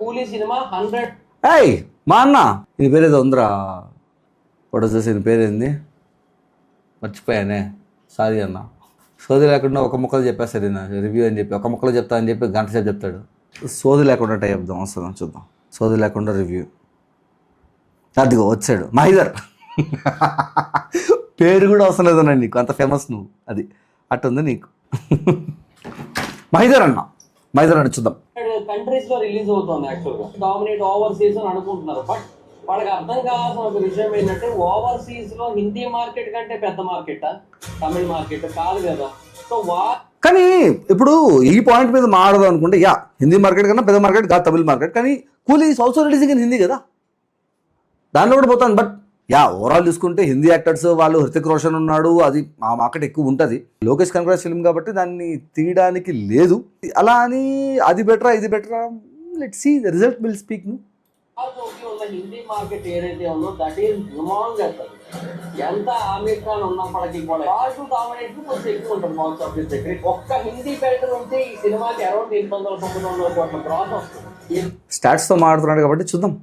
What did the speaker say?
కూలీ సినిమా 100. ఏయ్ మా అన్న ఈయన పేరేదో ఉందిరా, ఫోటో చూసి ఈయన పేరేంది మర్చిపోయానే, సారీ అన్న. సోది లేకుండా ఒక ముక్కలు చెప్పేస్తాడు ఈయన రివ్యూ అని చెప్పి, ఒక ముక్కలు చెప్తా అని చెప్పి గంట సేపు చెప్తాడు. సోది లేకుండా ట్రై చెప్దాం, వస్తుందాం చూద్దాం. సోది లేకుండా రివ్యూ. అదిగో వచ్చాడు మహిదర్. పేరు కూడా అవసరం లేదన్నా నీకు, అంత ఫేమస్ నువ్వు, అది అట్టుంది నీకు. మహిదర్ అన్న చూద్దాం. కంట్రీస్ లో రిలీజ్ అవుతుంది యాక్చువల్ గా, డామినేట్ ఓవర్సీస్ అని అనుకుంటున్నారు. బట్ వాళ్ళకి అర్థం కావాల్సిన ఒక విషయం ఏంటంటే ఓవర్సీస్ లో హిందీ మార్కెట్ కంటే పెద్ద మార్కెట్ తమిళ మార్కెట్ కాదు కదా. సో కానీ ఇప్పుడు ఈ పాయింట్ మీద మాడదాం అనుకుంటే, యా హిందీ మార్కెట్ కన్నా పెద్ద మార్కెట్ కాదు తమిళ మార్కెట్, కానీ కూలీ is also releasing in Hindi కదా, దానిలో కూడా పోతాను. బట్ యా ఓవరాల్ చూసుకుంటే హిందీ యాక్టర్స్ వాళ్ళు, హృతిక్ రోషన్ ఉన్నాడు, అది ఆ మార్కెట్ ఎక్కువ ఉంటుంది. లోకేష్ కనగరాజ్ ఫిల్మ్ కాబట్టి దాన్ని తీయడానికి లేదు. అలా అని అది బెటరా ఇది బెటరా, let's see the result will speak. ఉన్న హిందీ మార్కెట్ ఏదైతే ఉందో దట్ ఈస్ హ్యూమాంగస్. ఎంత ఆమీర్ ఖాన్ ఉన్నప్పటికీ కూడా బాగా డామినేట్ కొంచెం ఎక్కువ ఉంటుంది బాక్స్ ఆఫీస్ దగ్గర. ఒక్క హిందీ బెల్టర్ ఉంటే ఈ సినిమాకి అరౌండ్ 800-900 కోట్ల క్రాస్ వస్తుంది. స్టాట్స్తో మాట్లాడుతున్నాడు కాబట్టి చూద్దాం.